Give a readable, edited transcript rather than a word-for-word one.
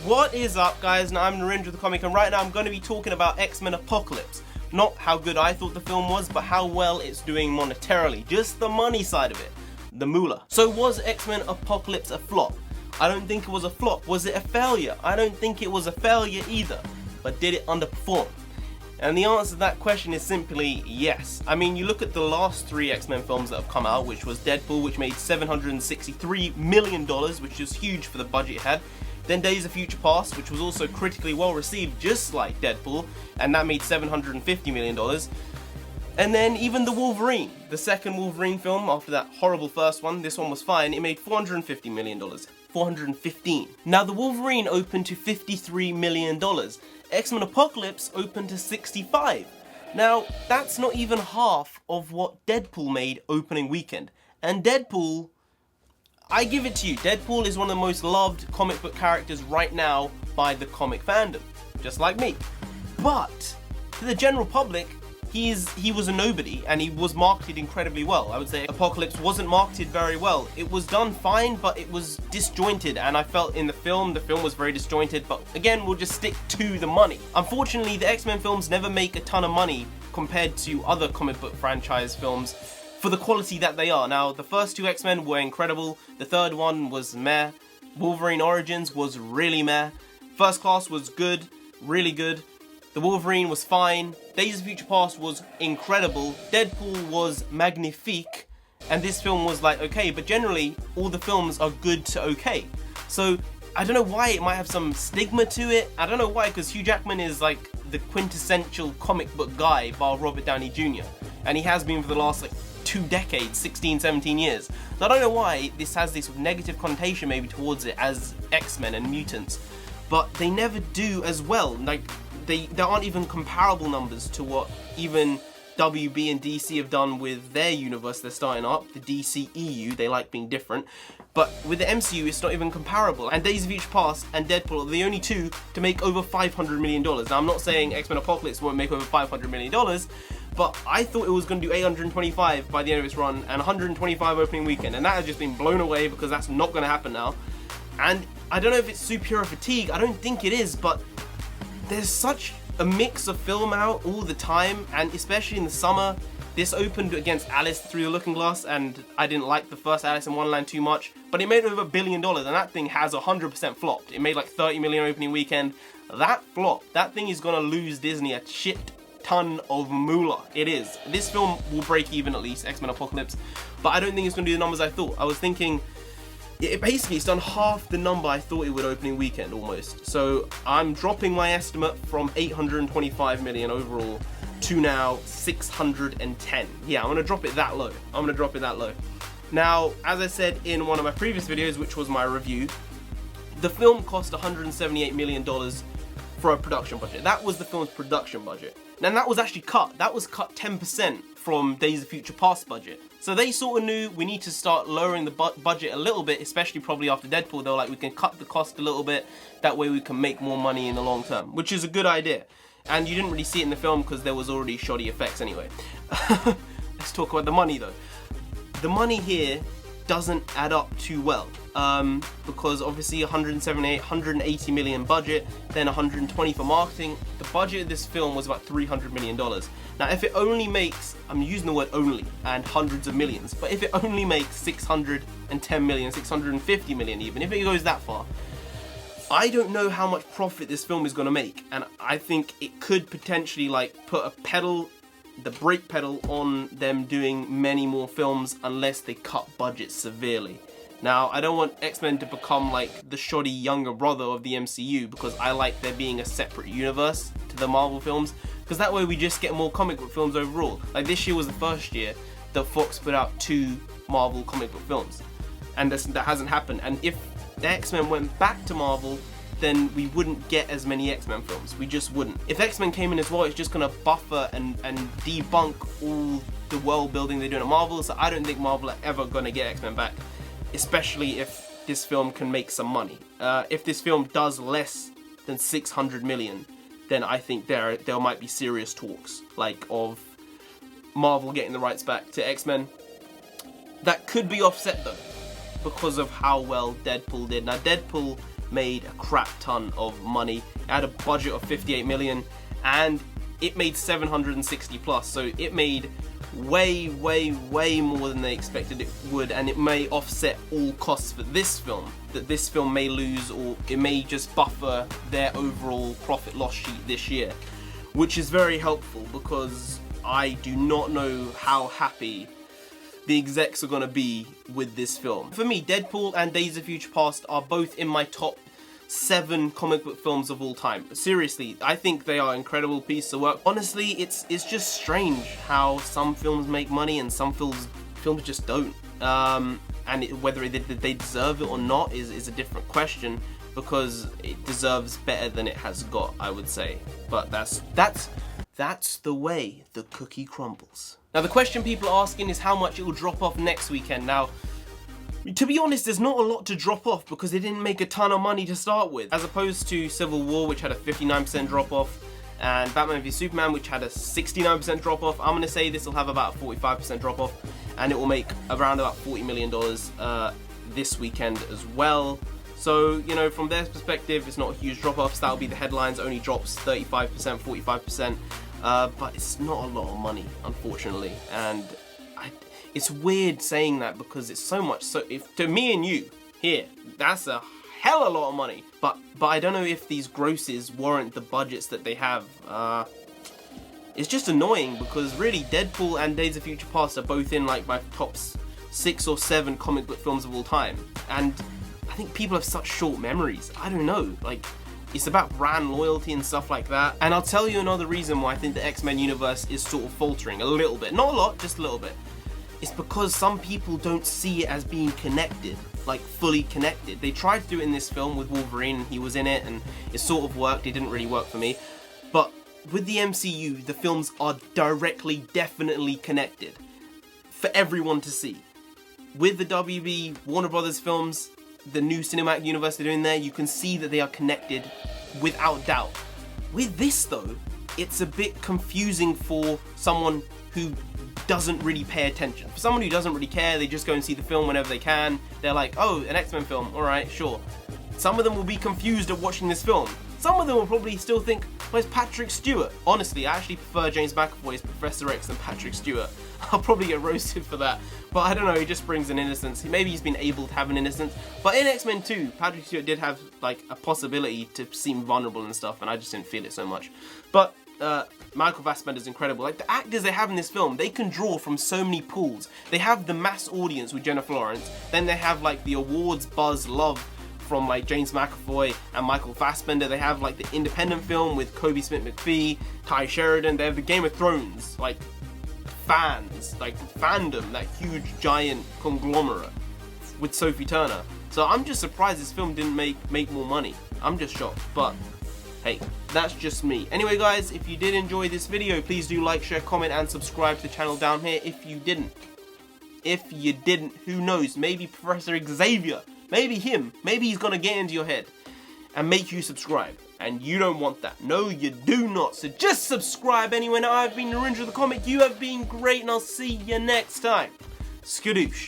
What is up, guys? Now, I'm Narendra the Comic, and right now I'm going to be talking about X-Men Apocalypse. Not how good I thought the film was, but how well it's doing monetarily. Just the money side of it. The moolah. So was X-Men Apocalypse a flop? I don't think it was a flop. Was it a failure? I don't think it was a failure either. But did it underperform? And the answer to that question is simply yes. I mean, you look at the last 3 X-Men films that have come out, which was Deadpool, which made $763 million, which is huge for the budget it had. Then Days of Future Past, which was also critically well received, just like Deadpool, and that made $750 million. And then even the Wolverine, the second Wolverine film after that horrible first one, this one was fine, it made $450 million. 415. Now the Wolverine opened to $53 million. X-Men Apocalypse opened to 65. Now that's not even half of what Deadpool made opening weekend. And Deadpool, I give it to you, Deadpool is one of the most loved comic book characters right now by the comic fandom, just like me. But to the general public, he was a nobody, and he was marketed incredibly well. I would say Apocalypse wasn't marketed very well. It was done fine, but it was disjointed, and I felt in the film was very disjointed, but again, we'll just stick to the money. Unfortunately, the X-Men films never make a ton of money compared to other comic book franchise films for the quality that they are. Now, the first 2 X-Men were incredible, the third one was meh, Wolverine Origins was really meh, First Class was good, really good, the Wolverine was fine, Days of Future Past was incredible, Deadpool was magnifique, and this film was like okay, but generally all the films are good to okay. So I don't know why it might have some stigma to it. I don't know why, because Hugh Jackman is like the quintessential comic book guy bar Robert Downey Jr. and he has been for the last like 2 decades, 16, 17 years. So I don't know why this has this negative connotation maybe towards it as X-Men and mutants, but they never do as well. Like there aren't even comparable numbers to what even WB and DC have done with their universe they're starting up, the DCEU, they like being different, but with the MCU it's not even comparable. And Days of Future Past and Deadpool are the only 2 to make over $500 million. Now I'm not saying X-Men Apocalypse won't make over $500 million, but I thought it was going to do 825 by the end of its run and 125 opening weekend, and that has just been blown away because that's not going to happen now. And I don't know if it's superhero fatigue, I don't think it is, but there's such a mix of film out all the time, and especially in the summer. This opened against Alice Through the Looking Glass, and I didn't like the first Alice in Wonderland too much, but it made over $1 billion, and that thing has 100% flopped. It made like 30 million opening weekend. That flopped. That thing is gonna lose Disney a shit ton of moolah. It is. This film will break even at least, X-Men Apocalypse, but I don't think it's gonna do the numbers I thought. I was thinking, it's done half the number I thought it would opening weekend almost. So I'm dropping my estimate from 825 million overall to now 610. Yeah, I'm gonna drop it that low. Now, as I said in one of my previous videos, which was my review, the film cost $178 million for a production budget. That was the film's production budget. And that was actually cut. That was cut 10% from Days of Future Past budget. So they sort of knew we need to start lowering the budget a little bit, especially probably after Deadpool. They were like, we can cut the cost a little bit, that way we can make more money in the long term, which is a good idea. And you didn't really see it in the film because there was already shoddy effects anyway. Let's talk about the money though. The money here doesn't add up too well. Because obviously 180 million budget, then 120 for marketing. The budget of this film was about $300 million. Now if it only makes, I'm using the word only, and hundreds of millions, but if it only makes 610 million, 650 million even, if it goes that far, I don't know how much profit this film is going to make, and I think it could potentially like put the brake pedal on them doing many more films unless they cut budgets severely. Now, I don't want X-Men to become like the shoddy younger brother of the MCU, because I like there being a separate universe to the Marvel films, because that way we just get more comic book films overall. Like this year was the first year that Fox put out 2 Marvel comic book films, and that hasn't happened. And if the X-Men went back to Marvel, then we wouldn't get as many X-Men films. We just wouldn't. If X-Men came in as well, it's just gonna buffer and debunk all the world building they're doing at Marvel, so I don't think Marvel are ever gonna get X-Men back, especially if this film can make some money. If this film does less than 600 million, then I think there might be serious talks, like of Marvel getting the rights back to X-Men. That could be offset though, because of how well Deadpool did. Now Deadpool made a crap ton of money. It had a budget of 58 million and it made 760 plus, so it made way more than they expected it would, and it may offset all costs for this film that this film may lose, or it may just buffer their overall profit loss sheet this year, which is very helpful because I do not know how happy the execs are gonna be with this film. For me, Deadpool and Days of Future Past are both in my top 7 comic book films of all time. Seriously, I think they are incredible pieces of work. Honestly, it's just strange how some films make money and some films just don't. Whether they deserve it or not is a different question, because it deserves better than it has got, I would say. But that's the way the cookie crumbles. Now, the question people are asking is how much it will drop off next weekend. Now, to be honest, there's not a lot to drop off because they didn't make a ton of money to start with, as opposed to Civil War, which had a 59% drop off, and Batman v Superman, which had a 69% drop off. I'm gonna say this will have about a 45% drop off, and it will make around about $40 million this weekend as well. So, you know, from their perspective, it's not a huge drop off. So that'll be the headlines, only drops 35%, 45%, but it's not a lot of money, unfortunately, and it's weird saying that because it's so much. So if to me and you here, that's a hell of a lot of money. But I don't know if these grosses warrant the budgets that they have. It's just annoying because really Deadpool and Days of Future Past are both in like my top 6 or 7 comic book films of all time. And I think people have such short memories. I don't know, like it's about brand loyalty and stuff like that. And I'll tell you another reason why I think the X-Men universe is sort of faltering a little bit. Not a lot, just a little bit. It's because some people don't see it as being connected, like fully connected. They tried to do it in this film with Wolverine and he was in it and it sort of worked. It didn't really work for me. But with the MCU, the films are directly, definitely connected for everyone to see. With the WB Warner Brothers films, the new cinematic universe they're doing there, you can see that they are connected without doubt. With this though, it's a bit confusing for someone who doesn't really pay attention. For someone who doesn't really care, they just go and see the film whenever they can. They're like, oh, an X-Men film, alright, sure. Some of them will be confused at watching this film. Some of them will probably still think, where's Patrick Stewart? Honestly, I actually prefer James McAvoy's Professor X than Patrick Stewart. I'll probably get roasted for that, but I don't know, he just brings an innocence. Maybe he's been able to have an innocence, but in X-Men 2, Patrick Stewart did have like a possibility to seem vulnerable and stuff, and I just didn't feel it so much. But Michael Fassbender is incredible. Like the actors they have in this film, they can draw from so many pools. They have the mass audience with Jennifer Lawrence, then they have like the awards buzz love from like James McAvoy and Michael Fassbender. They have like the independent film with Kobe Smith-McPhee, Ty Sheridan. They have the Game of Thrones like fans, like fandom, that huge giant conglomerate with Sophie Turner. So I'm just surprised this film didn't make more money. I'm just shocked, but hey, that's just me. Anyway guys, if you did enjoy this video, please do like, share, comment and subscribe to the channel down here if you didn't. If you didn't, who knows, maybe Professor Xavier, maybe him, maybe he's gonna get into your head and make you subscribe. And you don't want that. No, you do not. So just subscribe anyway. Now, I've been Narendra the Comic. You have been great and I'll see you next time. Skadoosh.